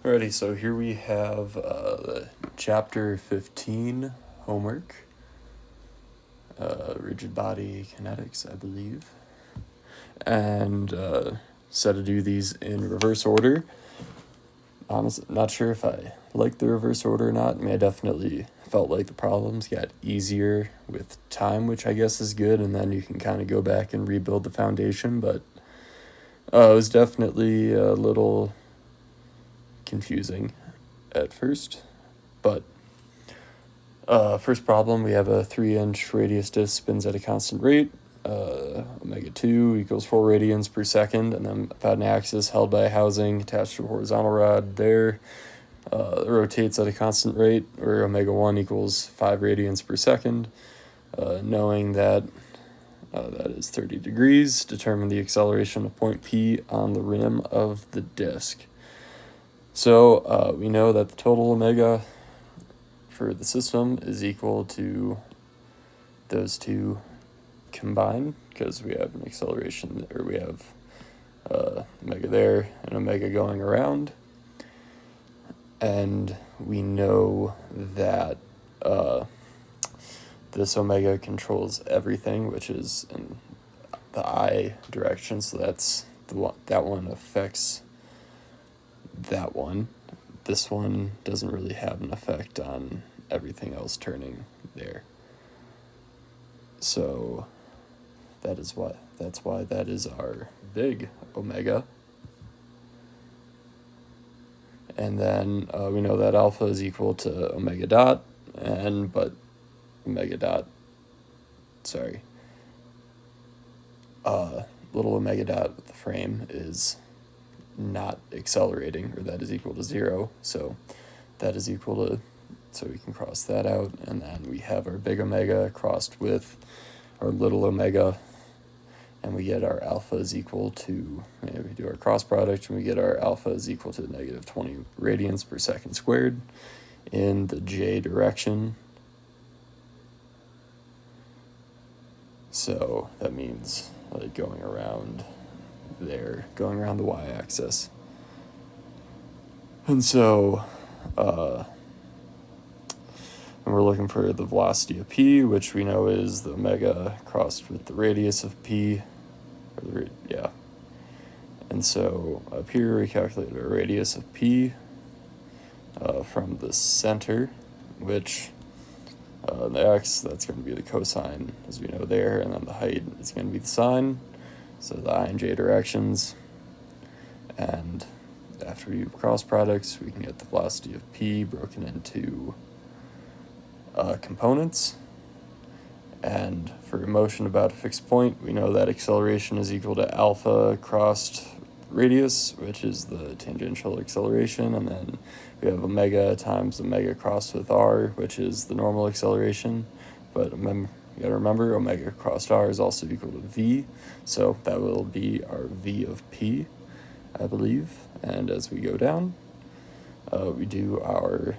Alrighty, so here we have the chapter 15 homework, rigid body kinetics, I believe, and set to do these in reverse order. Honestly, not sure if I like the reverse order or not. I mean, I definitely felt like the problems got easier with time, which I guess is good, and then you can kind of go back and rebuild the foundation, but it was definitely a little confusing at first. But first problem, we have a 3-inch radius disc spins at a constant rate. Omega 2 equals 4 radians per second, and then about an axis held by a housing attached to a horizontal rod there. It rotates at a constant rate, where omega 1 equals 5 radians per second. Knowing that that is 30 degrees, determine the acceleration of point P on the rim of the disk. So we know that the total omega for the system is equal to those two combined, because we have an acceleration, or we have omega there and omega going around. And we know that this omega controls everything, which is in the I direction, so that's the one, that one affects that one. This one doesn't really have an effect on everything else turning there. So that's why that is our big omega. And then we know that alpha is equal to omega dot, but omega dot, little omega dot with the frame is not accelerating, or that is equal to 0, so that is equal to, so we can cross that out, and then we have our big omega crossed with our little omega, and we get our alpha is equal to, we do our cross product, and we get our alpha is equal to negative 20 radians per second squared in the j direction. So that means like going around there, going around the y-axis. And so and we're looking for the velocity of p, which we know is the omega crossed with the radius of p, and so up here we calculate our radius of p from the center, which the x, that's going to be the cosine, as we know there, and then the height is going to be the sine, so the I and j directions. And after we do cross products, we can get the velocity of p broken into components. And for motion about a fixed point, we know that acceleration is equal to alpha crossed radius, which is the tangential acceleration, and then we have omega times omega crossed with r, which is the normal acceleration. But you gotta remember, omega crossed r is also equal to v, so that will be our v of p, I believe. And as we go down, we do our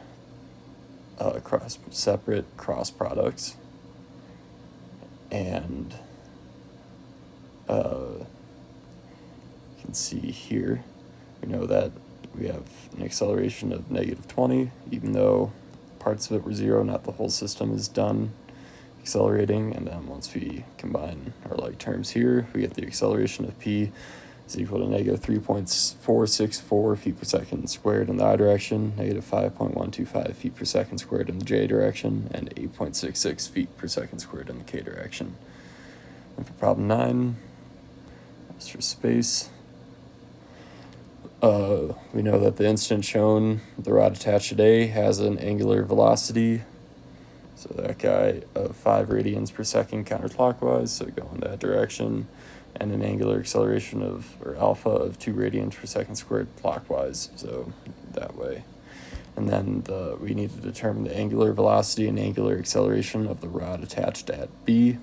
separate cross products, and you can see here, we know that we have an acceleration of negative 20, even though parts of it were 0, not the whole system is done accelerating. And then once we combine our like terms here, we get the acceleration of p is equal to negative 3.464 feet per second squared in the I direction, negative 5.125 feet per second squared in the j direction, and 8.66 feet per second squared in the k direction. And for problem 9, that's for space. We know that the instant shown, the rod attached today, has an angular velocity, so that guy of 5 radians per second counterclockwise, so go in that direction, and an angular acceleration of, or alpha of 2 radians per second squared clockwise, so that way. And then we need to determine the angular velocity and angular acceleration of the rod attached at B.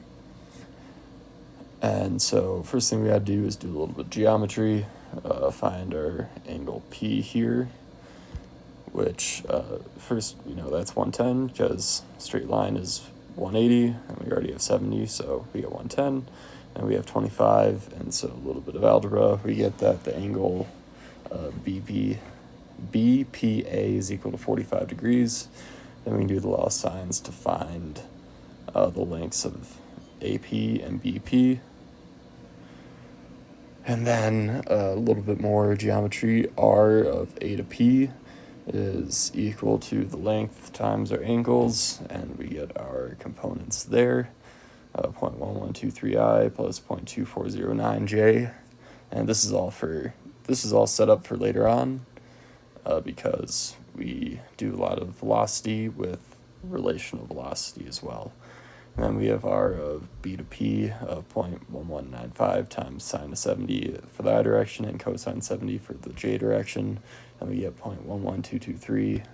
And so first thing we gotta do is do a little bit of geometry, find our angle P here, which first, that's 110, because straight line is 180, and we already have 70, so we get 110, and we have 25, and so a little bit of algebra, we get that the angle BP BPA is equal to 45 degrees. Then we can do the law of sines to find the lengths of AP and BP. And then a little bit more geometry. R of A to P is equal to the length times our angles, and we get our components there. 0.1123i plus 0.2409j, and this is all set up for later on, because we do a lot of velocity with relational velocity as well. And then we have r of b to p of 0.1195 times sine of 70 for the I direction and cosine 70 for the j direction, and we get 0.11223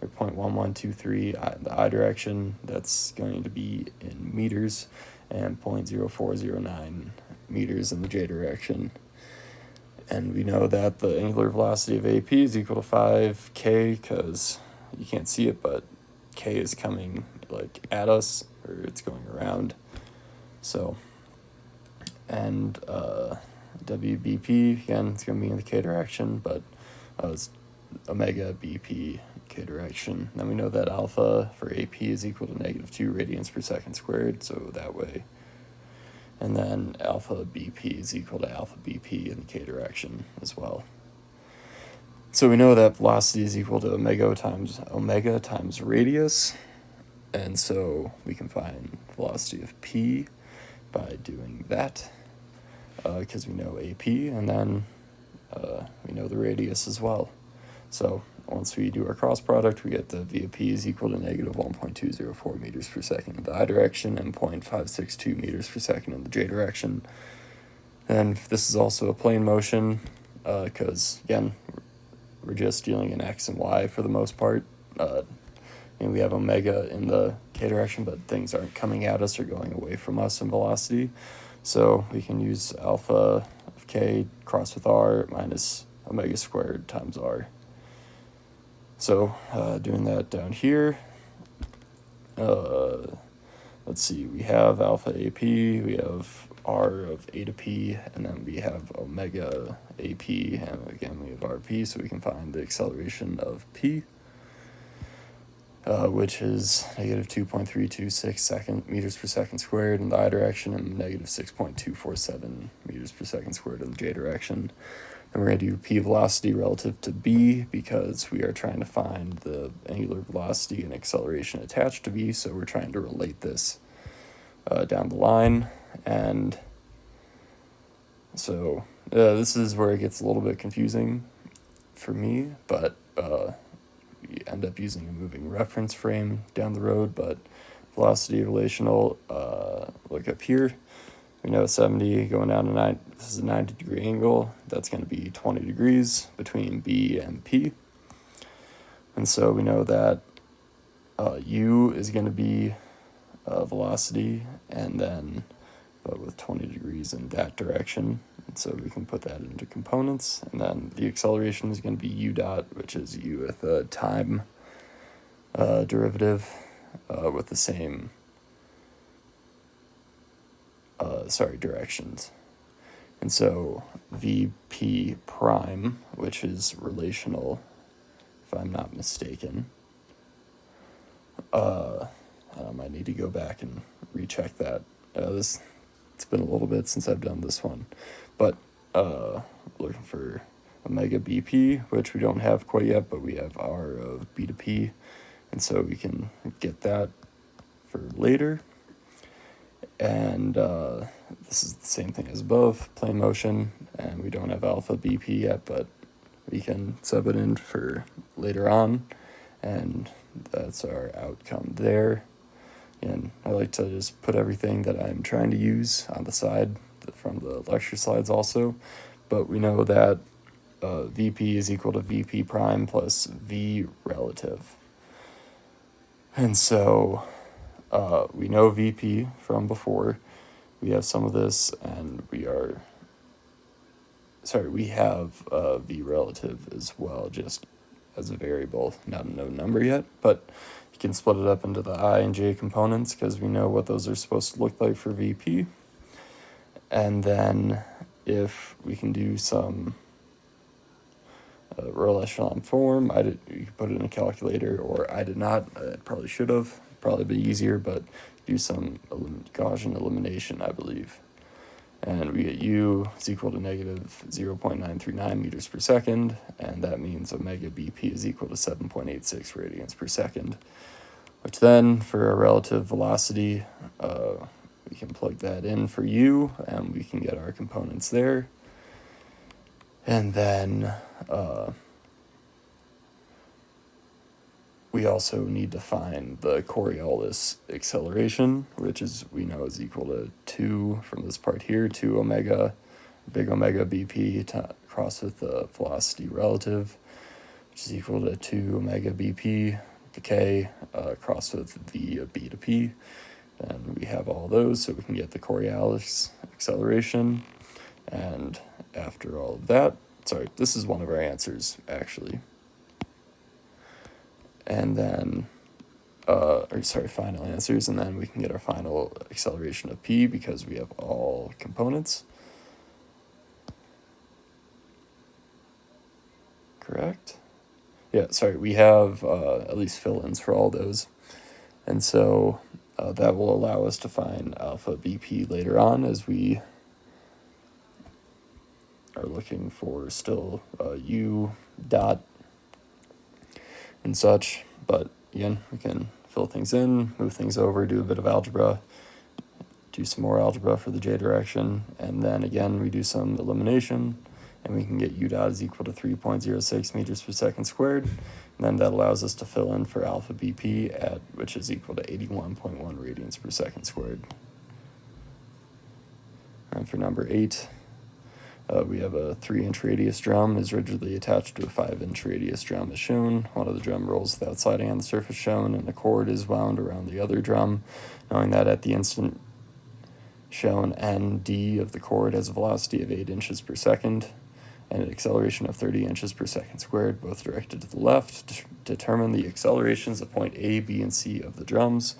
or 0.1123 in the I direction. That's going to be in meters, and 0.0409 meters in the j direction. And we know that the angular velocity of AP is equal to 5k, because you can't see it, but k is coming like at us, or it's going around. So, and WBP, again, it's going to be in the k direction, but it's omega BP k direction. Then we know that alpha for AP is equal to -2 radians per second squared, so that way. And then alpha BP is equal to alpha BP in the k direction as well. So we know that velocity is equal to omega times radius, and so we can find velocity of P by doing that, because we know AP, and then we know the radius as well. So once we do our cross product, we get the V of P is equal to -1.204 meters per second in the I direction and 0.562 meters per second in the j direction. And this is also a plane motion, because again, we're just dealing in x and y for the most part. And we have omega in the k direction, but things aren't coming at us or going away from us in velocity. So we can use alpha of k crossed with r minus omega squared times r. So doing that down here, let's see, we have alpha AP, we have r of A to P, and then we have omega AP, and again we have RP, so we can find the acceleration of P, which is -2.326 meters per second squared in the I direction and -6.247 meters per second squared in the j direction. And we're going to do P velocity relative to B, because we are trying to find the angular velocity and acceleration attached to B, so we're trying to relate this down the line. And so this is where it gets a little bit confusing for me, but we end up using a moving reference frame down the road. But velocity relational, look up here. We know 70 going down to 9, this is a 90-degree angle. That's going to be 20 degrees between B and P. And so we know that U is going to be velocity, and then, but with 20 degrees in that direction. And so we can put that into components. And then the acceleration is going to be U dot, which is U with a time derivative with the same directions. And so VP prime, which is relational, if I'm not mistaken, I might need to go back and recheck that. It's been a little bit since I've done this one, but looking for omega BP, which we don't have quite yet, but we have R of B to P, and so we can get that for later. And this is the same thing as above, plane motion, and we don't have alpha BP yet, but we can sub it in for later on, and that's our outcome there. And I like to just put everything that I'm trying to use on the side from the lecture slides also, but we know that VP is equal to VP prime plus V relative. And so we know VP from before. We have some of this, and we have V relative as well, just as a variable, not a known number yet, but you can split it up into the I and J components, because we know what those are supposed to look like for VP. And then if we can do some row echelon form. You could put it in a calculator, or I did not. I probably should have. Probably be easier, but do some Gaussian elimination, I believe. And we get u is equal to negative 0.939 meters per second, and that means omega BP is equal to 7.86 radians per second, which then, for our relative velocity, we can plug that in for u, and we can get our components there. And then we also need to find the Coriolis acceleration, which we know is equal to 2 from this part here, 2 omega, big omega BP crossed with the velocity relative, which is equal to 2 omega BP to k crossed with v of b to p. And we have all those, so we can get the Coriolis acceleration. And after all of that, sorry, this is one of our answers, actually. And then, final answers, and then we can get our final acceleration of p because we have all components. Correct? Yeah, sorry, we have at least fill-ins for all those. And so that will allow us to find alpha BP later on as we are looking for still u dot and such. But again, we can fill things in, move things over, do a bit of algebra, do some more algebra for the j direction, and then again we do some elimination, and we can get u dot is equal to 3.06 meters per second squared, and then that allows us to fill in for alpha BP which is equal to 81.1 radians per second squared. And for number 8, we have a 3-inch radius drum is rigidly attached to a 5-inch radius drum as shown. One of the drum rolls without sliding on the surface shown, and the cord is wound around the other drum, knowing that at the instant shown nd of the cord has a velocity of 8 inches per second and an acceleration of 30 inches per second squared, both directed to the left. Determine the accelerations of point A, B, and C of the drums.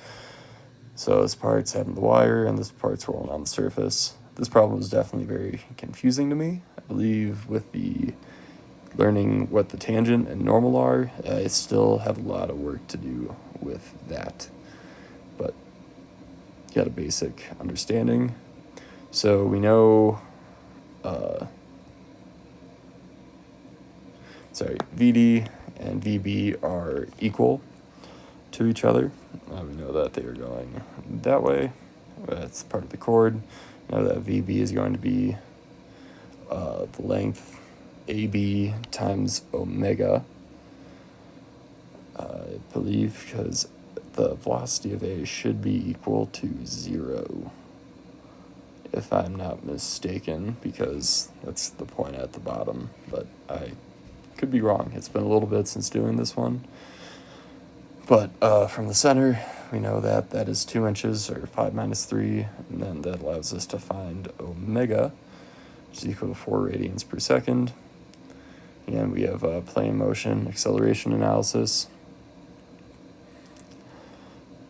So this part's having the wire, and this part's rolling on the surface. This problem is definitely very confusing to me. I believe with the learning what the tangent and normal are, I still have a lot of work to do with that. But got a basic understanding. So we know, VD and VB are equal to each other. We know that they are going that way. That's part of the cord. We know that VB is going to be the length AB times omega, I believe, because the velocity of A should be equal to 0, if I'm not mistaken, because that's the point at the bottom, but I could be wrong. It's been a little bit since doing this one. But from the center, we know that that is 2 inches, or 5 minus 3, and then that allows us to find omega, which is equal to 4 radians per second. And we have plane motion acceleration analysis.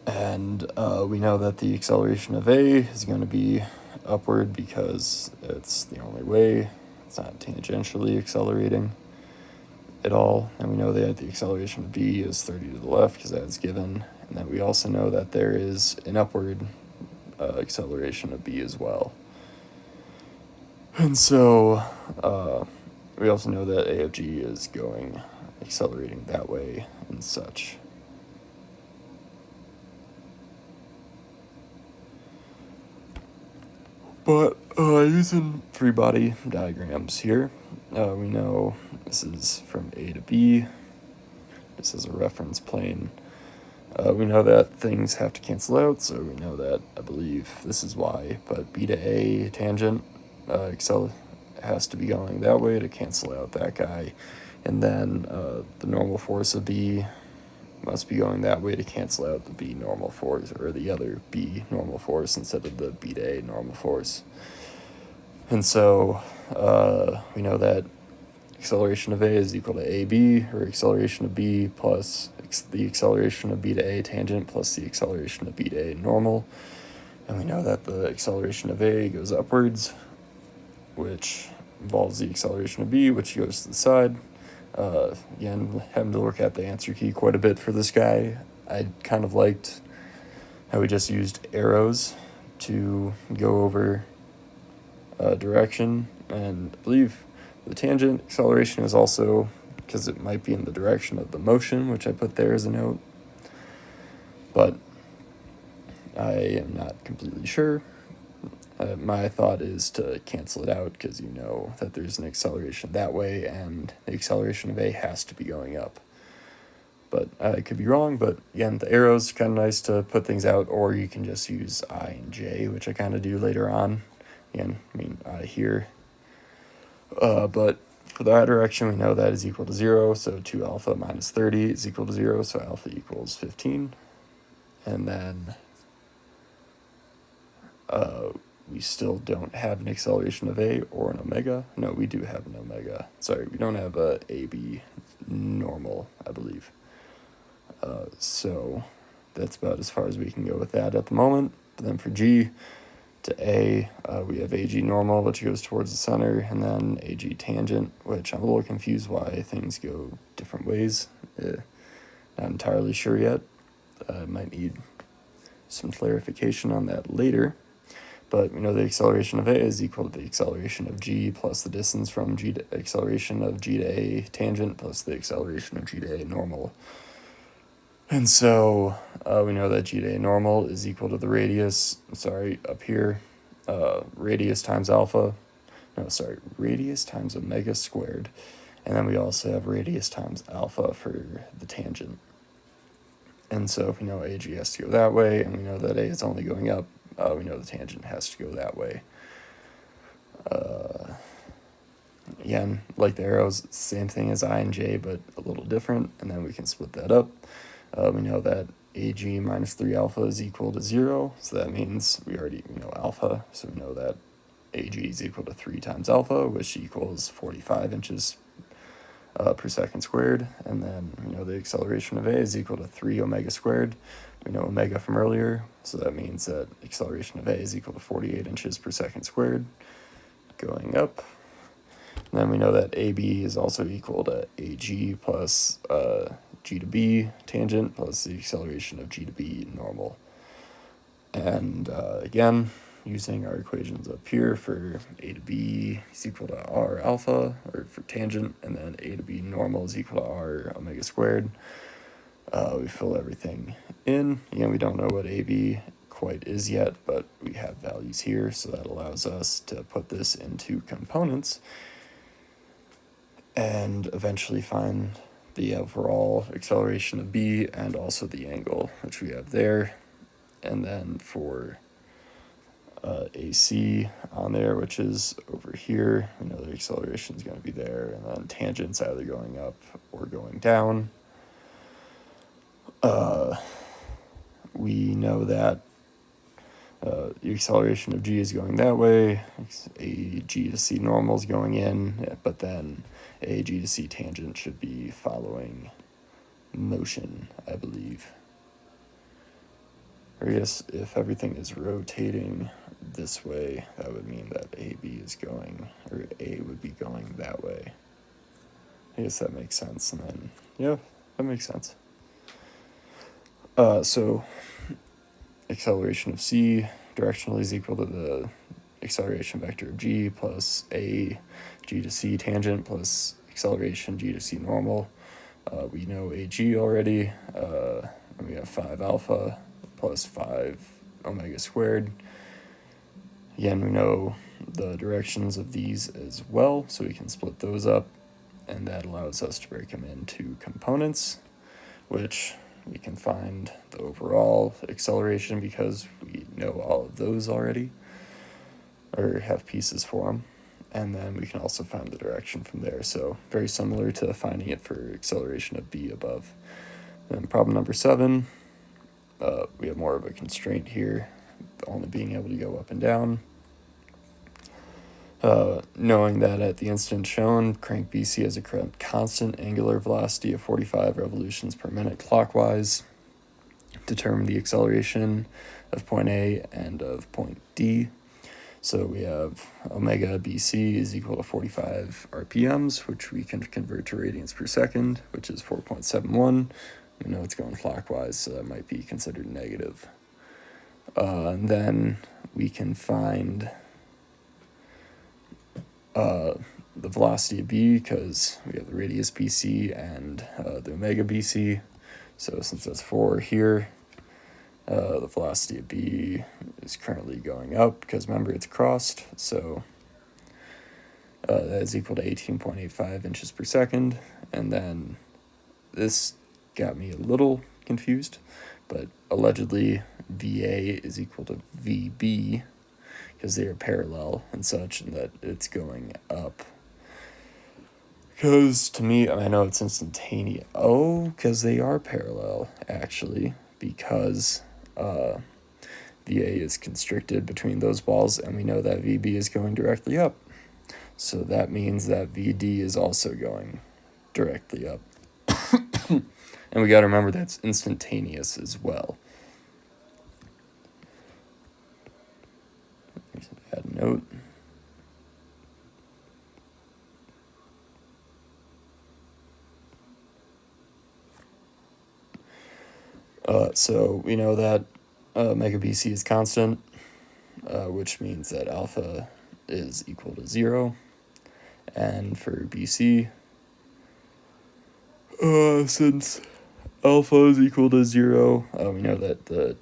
And we know that the acceleration of A is going to be upward because it's the only way. It's not tangentially accelerating at all. And we know that the acceleration of B is 30 to the left because that's given. And then we also know that there is an upward acceleration of B as well. And so we also know that A of G is accelerating that way and such. But using three-body diagrams here, we know this is from A to B. This is a reference plane. We know that things have to cancel out, so we know that, I believe, this is Y, but B to A tangent has to be going that way to cancel out that guy. And then the normal force of B must be going that way to cancel out the B normal force, or the other B normal force instead of the B to A normal force. And so we know that acceleration of A is equal to AB, or acceleration of B plus the acceleration of B to A tangent plus the acceleration of B to A normal. And we know that the acceleration of A goes upwards, which involves the acceleration of B, which goes to the side. Again, having to look at the answer key quite a bit for this guy. I kind of liked how we just used arrows to go over direction, and I believe the tangent acceleration is also because it might be in the direction of the motion, which I put there as a note, but I am not completely sure. My thought is to cancel it out because you know that there's an acceleration that way and the acceleration of A has to be going up. But I could be wrong, but again, the arrow's kind of nice to put things out, or you can just use I and J, which I kind of do later on. Again, I mean, I here. But for that direction, we know that is equal to 0, so 2 alpha minus 30 is equal to 0, so alpha equals 15. And then we still don't have an acceleration of A or an omega. No, we do have an omega. Sorry, we don't have a AB normal, I believe. So that's about as far as we can go with that at the moment. But then for G to A, we have AG normal, which goes towards the center, and then AG tangent, which I'm a little confused why things go different ways. Not entirely sure yet. Might need some clarification on that later. But we know the acceleration of A is equal to the acceleration of G plus the distance from G to acceleration of G to A tangent plus the acceleration of G to A normal. And so we know that G to A normal is equal to the radius, up here, radius times alpha. Radius times omega squared. And then we also have radius times alpha for the tangent. And so if we know AG has to go that way, and we know that A is only going up, we know the tangent has to go that way. Again, like the arrows, same thing as I and J, but a little different, and then we can split that up. We know that AG minus 3 alpha is equal to 0, so that means we know alpha, so we know that AG is equal to 3 times alpha, which equals 45 inches per second squared, and then we know the acceleration of A is equal to 3 omega squared. We know omega from earlier, so that means that acceleration of A is equal to 48 inches per second squared, going up. And then we know that AB is also equal to AG plus G to B tangent plus the acceleration of G to B normal. And again, using our equations up here for A to B is equal to R alpha, or for tangent, and then A to B normal is equal to R omega squared. We fill everything in. Again, we don't know what AB quite is yet, but we have values here, so that allows us to put this into components and eventually find the overall acceleration of B and also the angle, which we have there. And then for AC on there, which is over here, we know the acceleration is going to be there, and then tangent's either going up or going down. We know that the acceleration of G is going that way, a G to C normal is going in, but then a G to C tangent should be following motion, I believe. Or I guess if everything is rotating this way, that would mean that AB is going, or A would be going that way. I guess that makes sense, and then, yeah, that makes sense. So acceleration of C directionally is equal to the acceleration vector of G plus A G to C tangent plus acceleration G to C normal. We know AG already, and we have 5 alpha plus 5 omega squared. Again, we know the directions of these as well, so we can split those up, and that allows us to break them into components, which we can find the overall acceleration because we know all of those already, or have pieces for them. And then we can also find the direction from there. So very similar to finding it for acceleration of B above. Then problem number 7, we have more of a constraint here, only being able to go up and down. Knowing that at the instant shown, crank BC has a constant angular velocity of 45 revolutions per minute clockwise. Determine the acceleration of point A and of point D. So we have omega BC is equal to 45 RPMs, which we can convert to radians per second, which is 4.71. We know it's going clockwise, so that might be considered negative. And then we can find the velocity of B, because we have the radius BC and the omega BC. So since that's 4 here, the velocity of B is currently going up because remember it's crossed. So that is equal to 18.85 inches per second. And then this got me a little confused, but allegedly VA is equal to VB because they are parallel and such, and that it's going up. Because to me, I know it's instantaneous. Oh, because they are parallel, actually, because VA is constricted between those balls, and we know that VB is going directly up. So that means that VD is also going directly up. And we got to remember that's instantaneous as well. Here's an add note. So we know that omega BC is constant, which means that alpha is equal to 0. And for BC, since alpha is equal to 0, we know that the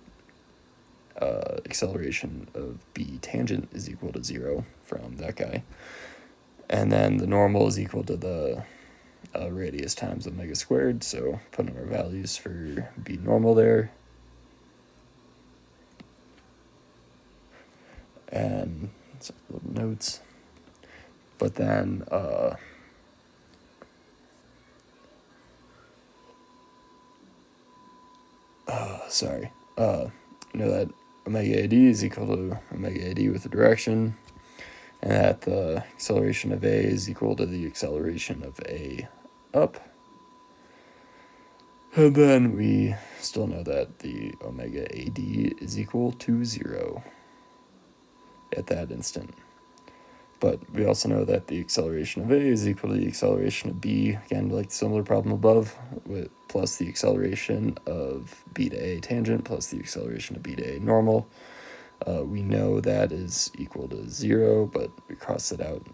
acceleration of B tangent is equal to 0 from that guy. And then the normal is equal to the radius times omega squared, so put in our values for B normal there. And some little notes. But then you know that omega AD is equal to omega AD with the direction, and that the acceleration of A is equal to the acceleration of A up. And then we still know that the omega AD is equal to 0 at that instant. But we also know that the acceleration of A is equal to the acceleration of B, again, like the similar problem above, plus the acceleration of B to A tangent plus the acceleration of B to A normal. We know that is equal to 0, but we cross it out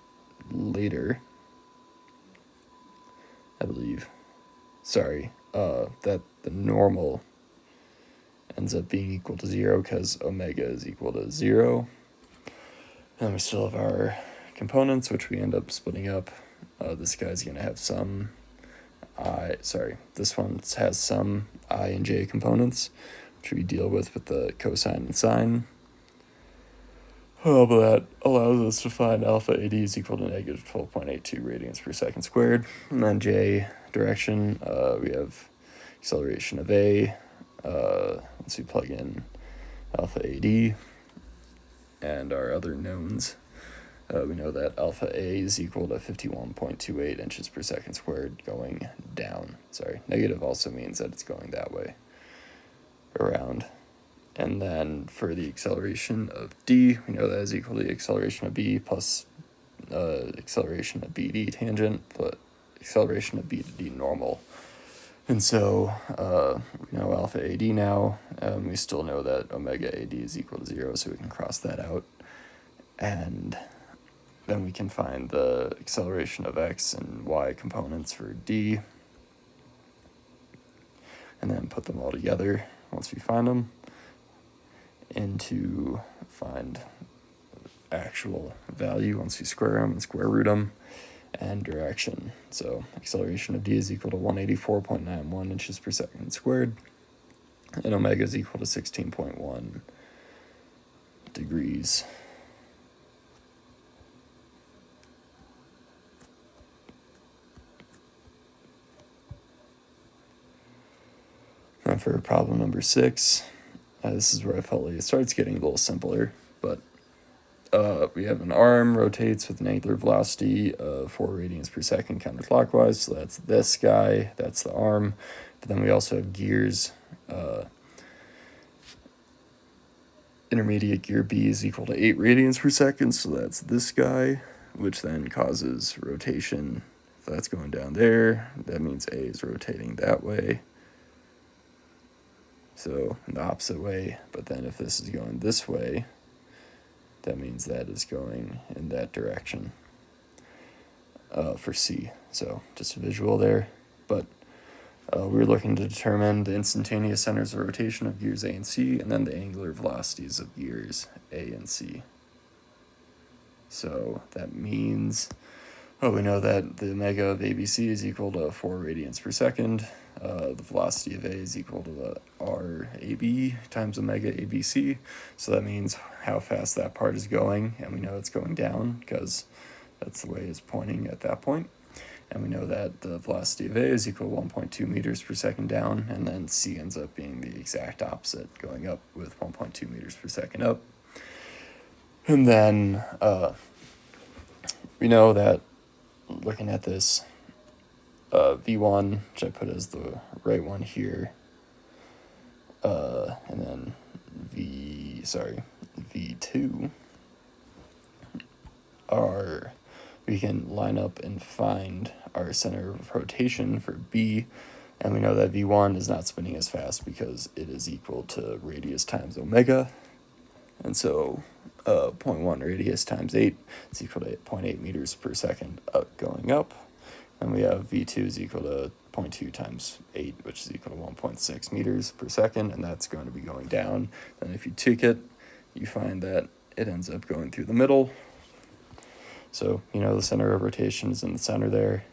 later, I believe. Sorry, that the normal ends up being equal to 0 because omega is equal to 0. And we still have our components, which we end up splitting up. This guy's going to have some this one has some I and j components, which we deal with the cosine and sine. But that allows us to find alpha AD is equal to negative 12.82 radians per second squared. And then j direction, we have acceleration of A. Once we plug in alpha AD and our other knowns, we know that alpha A is equal to 51.28 inches per second squared going down. Sorry, negative also means that it's going that way around. And then for the acceleration of D, we know that is equal to the acceleration of B plus acceleration of BD tangent plus acceleration of B to D normal. And so we know alpha AD now. We still know that omega AD is equal to 0, so we can cross that out. And then we can find the acceleration of X and Y components for D. And then put them all together once we find them, and to find actual value once we square them and square root them, and direction. So acceleration of D is equal to 184.91 inches per second squared, and omega is equal to 16.1 degrees. And for problem number 6, this is where I felt like it starts getting a little simpler, but we have an arm rotates with an angular velocity of 4 radians per second counterclockwise, so that's this guy, that's the arm. But then we also have gears intermediate gear B is equal to 8 radians per second, so that's this guy, which then causes rotation. If that's going down there, that means A is rotating that way. So in the opposite way, but then if this is going this way, that means that is going in that direction for C. So just a visual there, but we're looking to determine the instantaneous centers of rotation of gears A and C, and then the angular velocities of gears A and C. So that means, we know that the omega of ABC is equal to 4 radians per second. The velocity of A is equal to the RAB times omega ABC. So that means how fast that part is going, and we know it's going down because that's the way it's pointing at that point. And we know that the velocity of A is equal to 1.2 meters per second down, and then C ends up being the exact opposite, going up with 1.2 meters per second up. And then we know that looking at this V1, which I put as the right one here, and then V2 are, we can line up and find our center of rotation for B, and we know that V1 is not spinning as fast because it is equal to radius times omega, and so 0.1 radius times 8 is equal to 0.8 meters per second going up. And we have V2 is equal to 0.2 times 8, which is equal to 1.6 meters per second, and that's going to be going down. And if you take it, you find that it ends up going through the middle. So, the center of rotation is in the center there.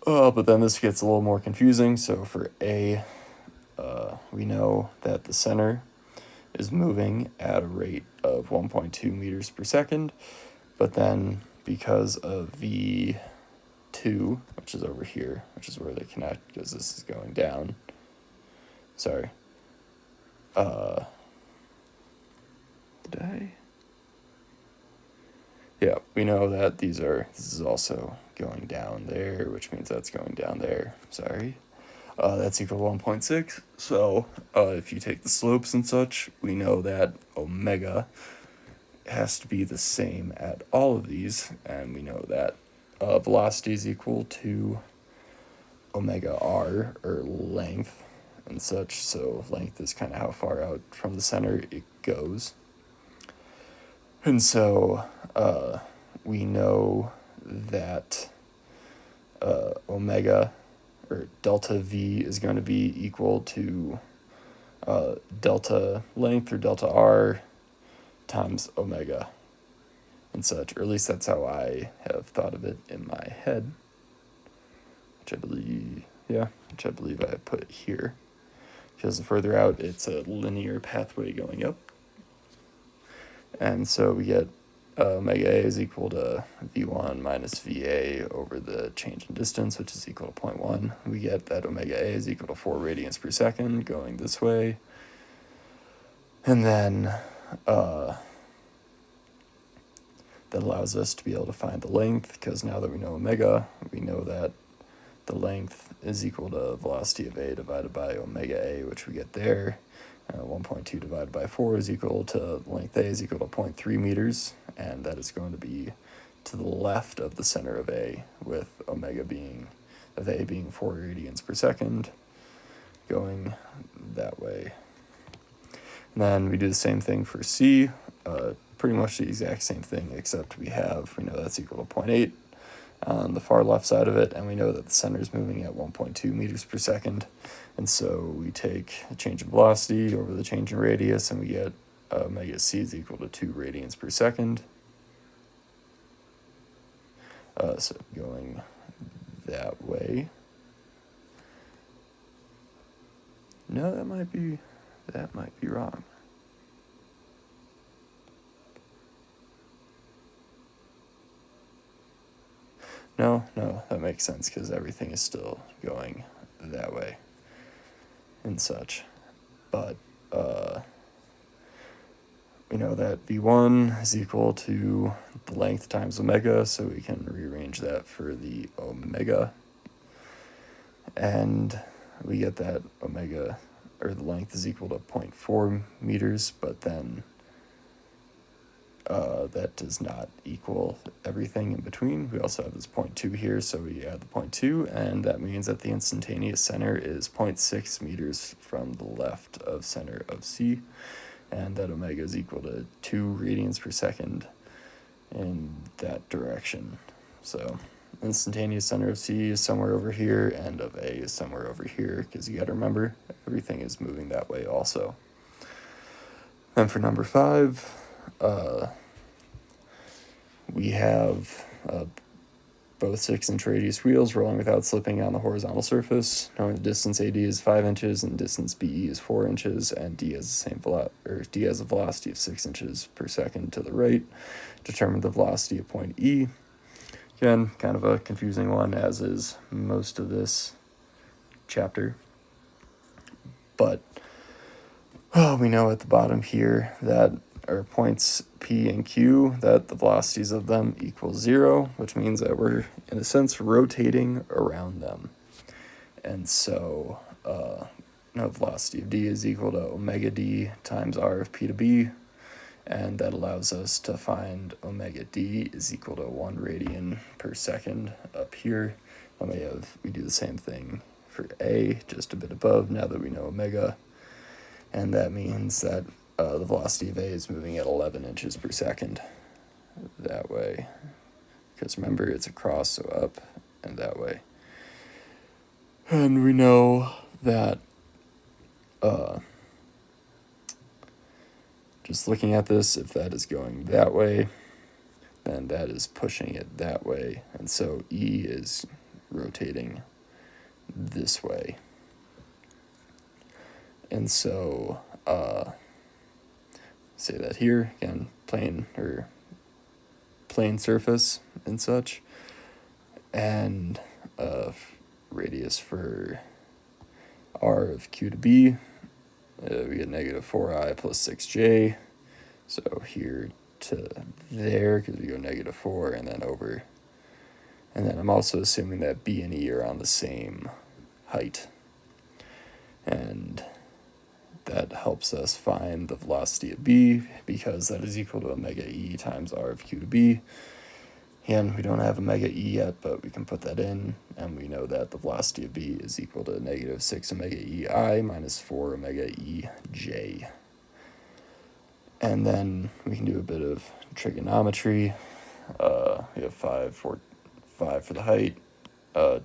But then this gets a little more confusing. So for A, we know that the center is moving at a rate of 1.2 meters per second, but then because of V2, which is over here, which is where they connect because this is going down. Sorry. Did I? Yeah, we know that this is also going down there, which means that's going down there. Sorry. That's equal to 1.6. So if you take the slopes and such, we know that omega has to be the same at all of these, and we know that velocity is equal to omega r, or length and such. So length is kind of how far out from the center it goes. And so we know that omega, or delta V, is going to be equal to delta length, or delta r, times omega and such, or at least that's how I have thought of it in my head, which I believe I put here, because the further out it's a linear pathway going up. And so we get omega A is equal to V1 minus VA over the change in distance, which is equal to 0.1. We get that omega A is equal to 4 radians per second going this way. And then that allows us to be able to find the length, because now that we know omega, we know that the length is equal to velocity of A divided by omega A, which we get there. 1.2 divided by 4 is equal to length A is equal to 0.3 meters, and that is going to be to the left of the center of A, with omega of A being 4 radians per second, going that way. And then we do the same thing for C, pretty much the exact same thing, except we know that's equal to 0.8 on the far left side of it, and we know that the center is moving at 1.2 meters per second. And so we take the change in velocity over the change in radius, and we get omega C is equal to 2 radians per second. So going that way. No, that might be wrong. No, that makes sense, because everything is still going that way and such. But we know that V1 is equal to the length times omega, so we can rearrange that for the omega. And we get that omega or the length is equal to 0.4 meters, but then that does not equal everything in between. We also have this 0.2 here, so we add the 0.2, and that means that the instantaneous center is 0.6 meters from the left of center of C, and that omega is equal to 2 radians per second in that direction. So instantaneous center of C is somewhere over here, and of A is somewhere over here, because you got to remember, everything is moving that way also. Then for number 5, we have both 6-inch radius wheels rolling without slipping on the horizontal surface, knowing the distance AD is 5 inches and distance BE is 4 inches, and D has the same D has a velocity of 6 inches per second to the right. Determine the velocity of point E. Again, kind of a confusing one, as is most of this chapter. But we know at the bottom here that our points P and Q, that the velocities of them equal 0, which means that we're, in a sense, rotating around them. And so, velocity of D is equal to omega D times R of P to B, and that allows us to find omega D is equal to 1 radian per second up here. And we do the same thing for A, just a bit above, now that we know omega. And that means that the velocity of A is moving at 11 inches per second that way. Because remember, it's across, so up and that way. And we know that just looking at this, if that is going that way, then that is pushing it that way. And so E is rotating this way. And so, say that here, again, plane surface and such. And radius for R of Q to B, we get negative 4I plus 6J. So here to there, because we go negative 4 and then over. And then I'm also assuming that B and E are on the same height. And that helps us find the velocity of B, because that is equal to omega E times R of Q to B. Again, we don't have omega E yet, but we can put that in, and we know that the velocity of B is equal to negative 6 omega E I minus 4 omega E J. And then we can do a bit of trigonometry. We have 5 for the height,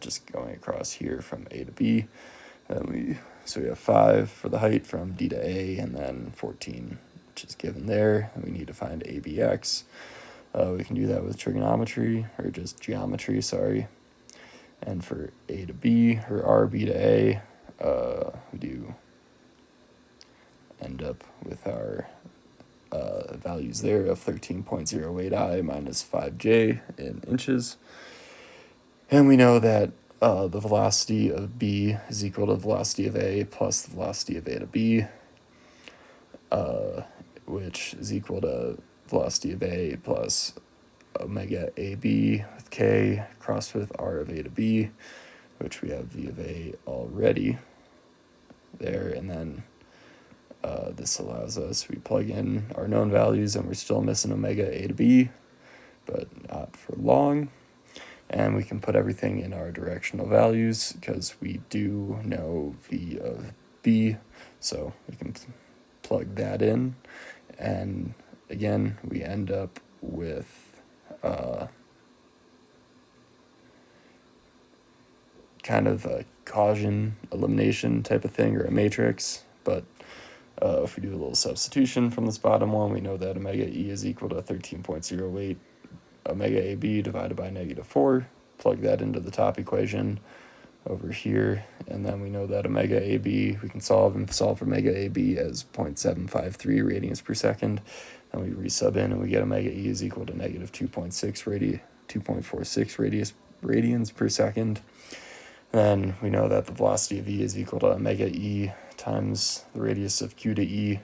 just going across here from A to B. So we have 5 for the height from D to A, and then 14, which is given there. And we need to find ABX. We can do that with trigonometry, or just geometry, sorry. And for A to B, or RB to A, we do end up with our values there of 13.08I minus 5J in inches. And we know that the velocity of B is equal to the velocity of A plus the velocity of A to B, which is equal to velocity of A plus omega AB with K crossed with R of A to B, which we have V of A already there. And then this allows us, we plug in our known values, and we're still missing omega A to B, but not for long. And we can put everything in our directional values, because we do know V of B, so we can plug that in. And again, we end up with kind of a Gaussian elimination type of thing, or a matrix. But if we do a little substitution from this bottom one, we know that omega E is equal to 13.08 omega AB divided by negative 4. Plug that into the top equation over here, and then we know that omega AB, we can solve for omega AB as 0.753 radians per second, and we resub in, and we get omega E is equal to negative 2.46 radians per second. Then we know that the velocity of E is equal to omega E times the radius of Q to E,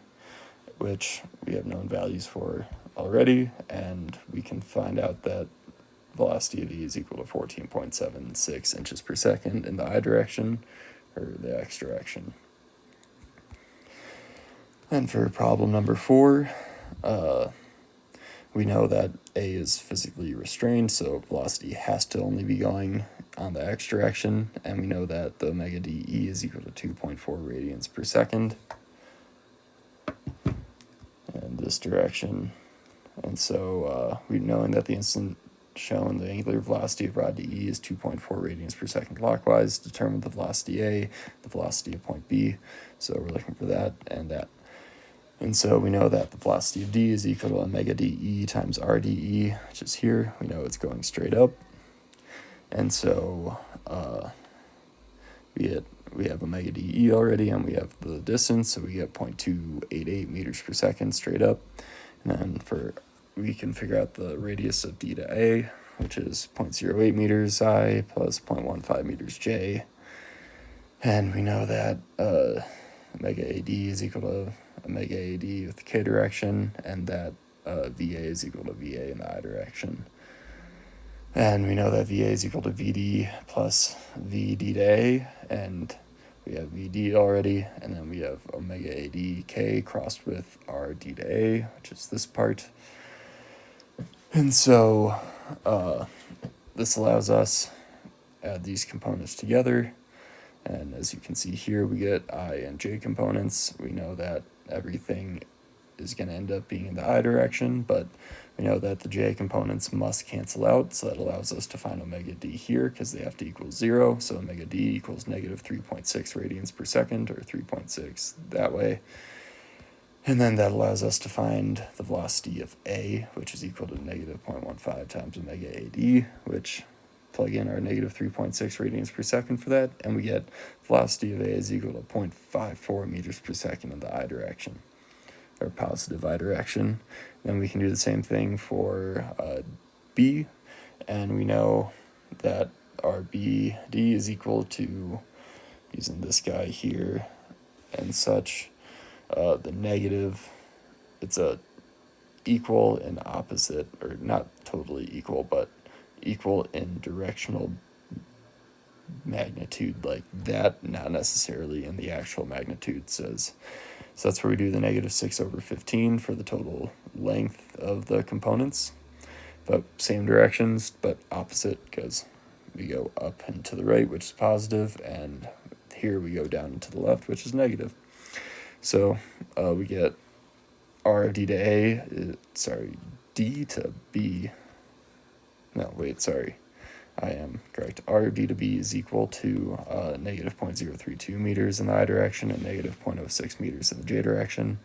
which we have known values for already, and we can find out that velocity of E is equal to 14.76 inches per second in the I direction, or the X direction. And for problem number 4, we know that A is physically restrained, so velocity has to only be going on the x direction, and we know that the omega dE is equal to 2.4 radians per second in this direction. And so we knowing that the instant shown, the angular velocity of rod dE is 2.4 radians per second clockwise, determine the velocity A, the velocity of point B, so we're looking for that and that. And so we know that the velocity of D is equal to omega dE times RdE, which is here. We know it's going straight up. And so we have omega dE already, and we have the distance, so we get 0.288 meters per second straight up. And then we can figure out the radius of D to A, which is 0.08 meters I plus 0.15 meters J. And we know that omega AD is equal to omega AD with the K direction, and that VA is equal to VA in the I direction. And we know that VA is equal to VD plus VD to A, and we have VD already, and then we have omega AD K crossed with RD to A, which is this part. And so this allows us to add these components together, and as you can see here, we get I and J components. We know that everything is going to end up being in the I direction, but we know that the J components must cancel out, so that allows us to find omega D here because they have to equal 0, so omega D equals negative 3.6 radians per second, or 3.6 that way. And then that allows us to find the velocity of A, which is equal to negative 0.15 times omega AD, which plug in our negative 3.6 radians per second for that, and we get velocity of A is equal to 0.54 meters per second in the I direction, or positive I direction. Then we can do the same thing for B, and we know that our BD is equal to, using this guy here and such, the negative, it's a equal and opposite, or not totally equal, but equal in directional magnitude like that, not necessarily in the actual magnitude says. So that's where we do the negative 6 over 15 for the total length of the components, but same directions, but opposite, because we go up and to the right, which is positive, and here we go down and to the left, which is negative. So we get R of D to A, D to B, no, wait, sorry, I am correct. R of D to B is equal to negative 0.032 meters in the I direction and negative 0.06 meters in the J direction.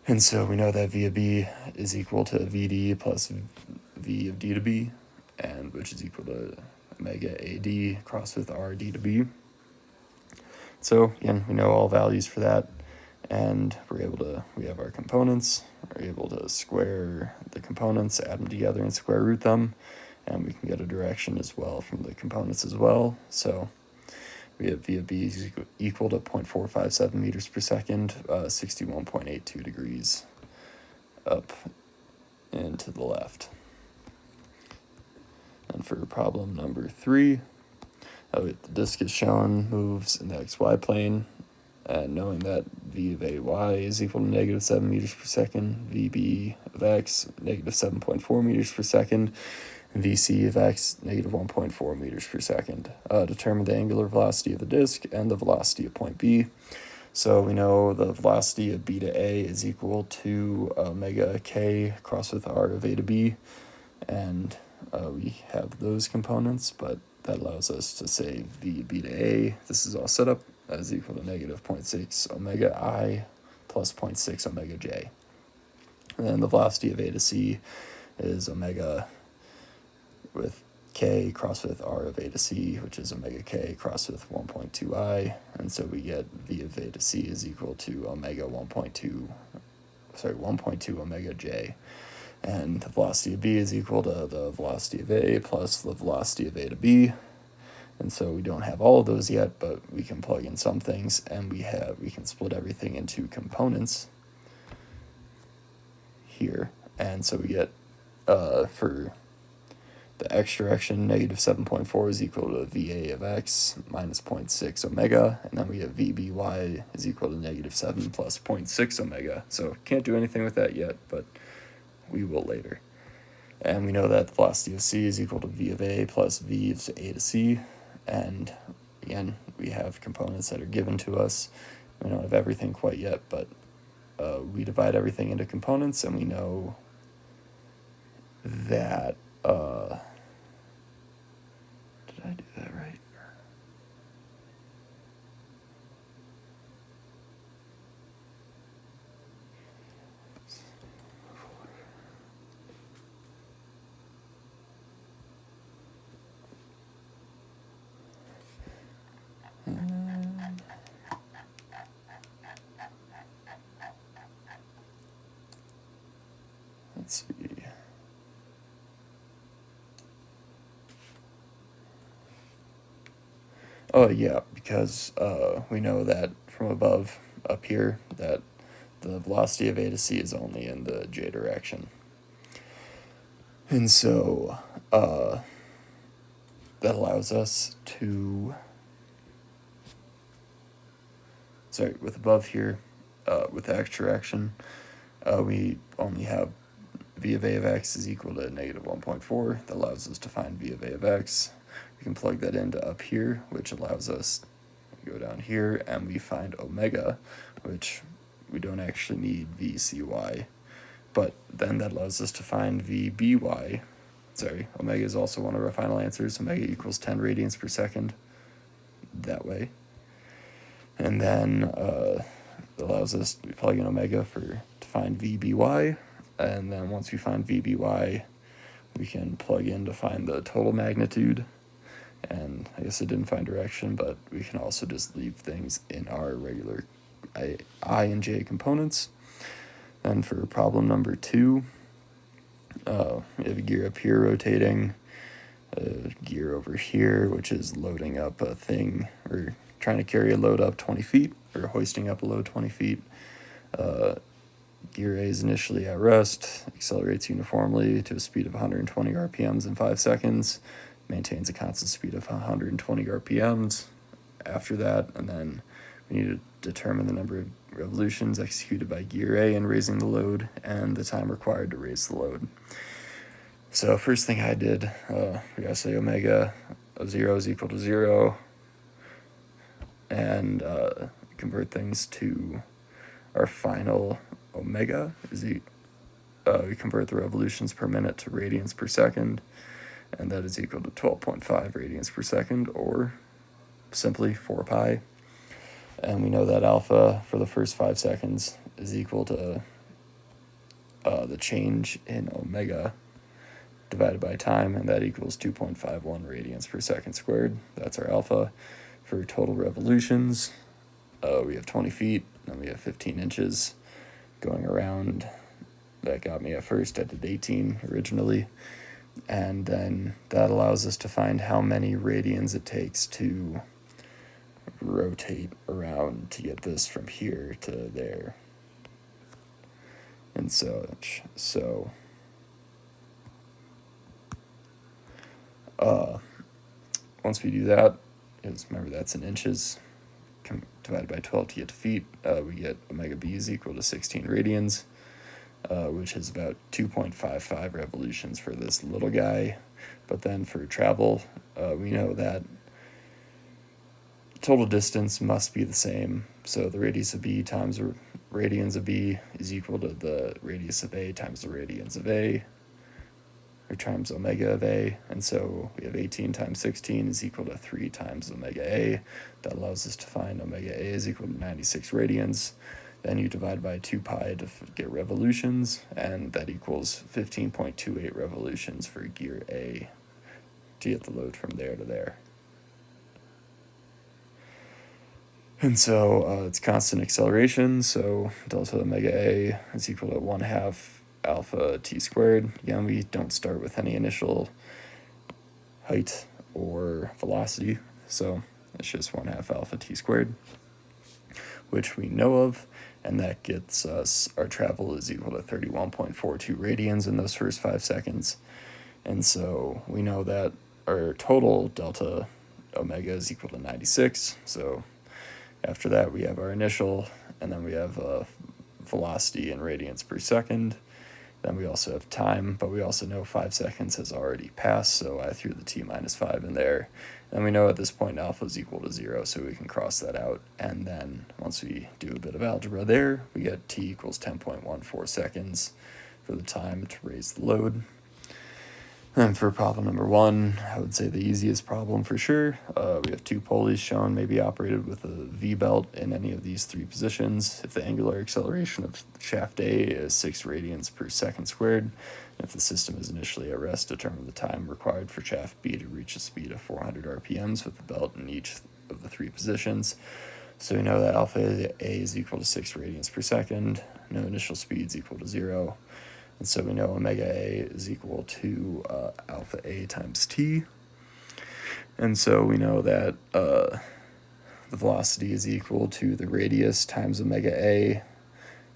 And so we know that V of B is equal to VD plus V of D to B, and which is equal to omega AD crossed with RD to B. So again, we know all values for that, and we have our components, we're able to square the components, add them together and square root them, and we can get a direction as well from the components as well. So we have V of B is equal to 0.457 meters per second, 61.82 degrees up and to the left. And for problem number 3, the disk is shown moves in the xy plane, and knowing that V of AY is equal to negative 7 meters per second, VB of x negative 7.4 meters per second, and VC of x negative 1.4 meters per second. Determine the angular velocity of the disk and the velocity of point B. So we know the velocity of B to A is equal to omega K crossed with R of A to B, and we have those components, but that allows us to say V B to A, this is all set up, as equal to negative 0.6 omega I plus 0.6 omega J. And then the velocity of A to C is omega with K crossed with R of A to C, which is omega K crossed with 1.2 I, and so we get V of A to C is equal to omega 1.2 omega J. And the velocity of B is equal to the velocity of A plus the velocity of A to B. And so we don't have all of those yet, but we can plug in some things, and we can split everything into components here. And so we get for the x direction, negative 7.4 is equal to VA of x minus 0.6 omega, and then we have VBY is equal to negative 7 plus 0.6 omega. So can't do anything with that yet, but we will later. And we know that the velocity of c is equal to v of a plus v of a to c, and again, we have components that are given to us. We don't have everything quite yet, but we divide everything into components, and we know that, did I do that right? Let's see. Oh yeah, because we know that from above up here that the velocity of a to c is only in the j direction. And so that allows us to, with above here, with the x direction, we only have v of a of x is equal to negative 1.4. That allows us to find v of a of x. We can plug that into up here, which allows us to go down here, and we find omega, which we don't actually need vcy. But then that allows us to find vby. Omega is also one of our final answers. Omega equals 10 radians per second that way. And then it allows us to plug in omega to find vby. And then once we find vby, we can plug in to find the total magnitude. And I guess it didn't find direction, but we can also just leave things in our regular I and j components. Then for problem number 2, we have a gear up here rotating, a gear over here, which is loading up a thing, or trying to carry a load up 20 feet, or hoisting up a load 20 feet. Gear A is initially at rest, accelerates uniformly to a speed of 120 RPMs in 5 seconds, maintains a constant speed of 120 RPMs after that, and then we need to determine the number of revolutions executed by gear A in raising the load and the time required to raise the load. So first thing I did, we gotta say omega of 0 is equal to 0, and convert things to our final omega. We convert the revolutions per minute to radians per second, and that is equal to 12.5 radians per second, or simply 4 pi. And we know that alpha for the first 5 seconds is equal to the change in omega divided by time, and that equals 2.51 radians per second squared. That's our alpha. For total revolutions, we have 20 feet, and we have 15 inches going around. That got me at first. I did 18 originally. And then that allows us to find how many radians it takes to rotate around to get this from here to there and such. So once we do that, remember that's in inches, divided by 12 to get to feet, we get omega b is equal to 16 radians, which is about 2.55 revolutions for this little guy. But then for travel, we know that total distance must be the same. So the radius of b times radians of b is equal to the radius of a times the radians of a, or times omega of a. And so we have 18 times 16 is equal to 3 times omega a. That allows us to find omega a is equal to 96 radians. Then you divide by 2 pi to get revolutions, and that equals 15.28 revolutions for gear A to get the load from there to there. And so it's constant acceleration, so delta omega A is equal to 1/2 alpha t squared. Again, we don't start with any initial height or velocity, so it's just 1/2 alpha t squared, which we know of, and that gets us our travel is equal to 31.42 radians in those first 5 seconds. And so we know that our total delta omega is equal to 96. So after that, we have our initial, and then we have velocity in radians per second. Then we also have time, but we also know 5 seconds has already passed, so I threw the t minus 5 in there. And we know at this point alpha is equal to 0, so we can cross that out. And then once we do a bit of algebra there, we get t equals 10.14 seconds for the time to raise the load. And for problem number 1, I would say the easiest problem for sure. We have 2 pulleys shown, maybe operated with a V-belt in any of these 3 positions. If the angular acceleration of shaft A is 6 radians per second squared, and if the system is initially at rest, determine the time required for shaft B to reach a speed of 400 RPMs with the belt in each of the 3 positions. So we know that alpha A is equal to 6 radians per second, no initial speed is equal to 0. And so we know omega A is equal to alpha A times t. And so we know that the velocity is equal to the radius times omega A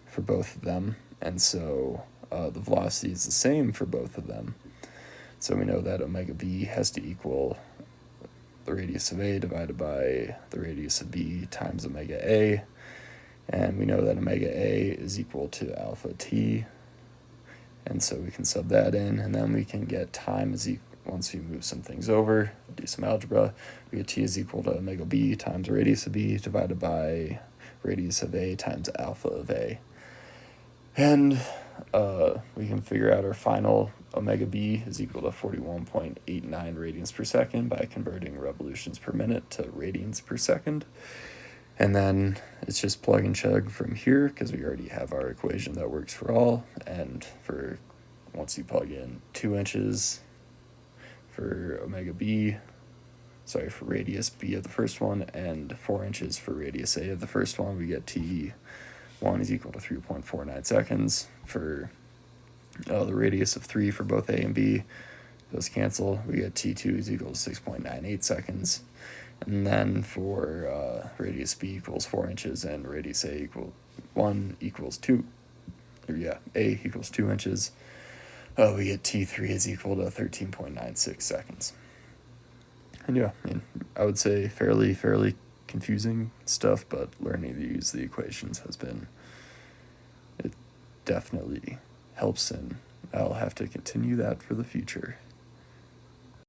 for both of them. And so the velocity is the same for both of them. So we know that omega B has to equal the radius of A divided by the radius of B times omega A. And we know that omega A is equal to alpha t. And so we can sub that in, and then we can get time is once we move some things over, do some algebra, we get t is equal to omega b times radius of b divided by radius of A times alpha of A. And we can figure out our final omega b is equal to 41.89 radians per second by converting revolutions per minute to radians per second. And then it's just plug and chug from here because we already have our equation that works for all. And for once you plug in 2 inches for omega b, for radius b of the first one, and 4 inches for radius A of the first one, we get t1 is equal to 3.49 seconds. For the radius of 3 for both A and B, those cancel. We get t2 is equal to 6.98 seconds. And then for radius b equals 4 inches and radius A equals 2, A equals 2 inches, we get t3 is equal to 13.96 seconds. And yeah, I would say fairly confusing stuff, but learning to use the equations it definitely helps, and I'll have to continue that for the future.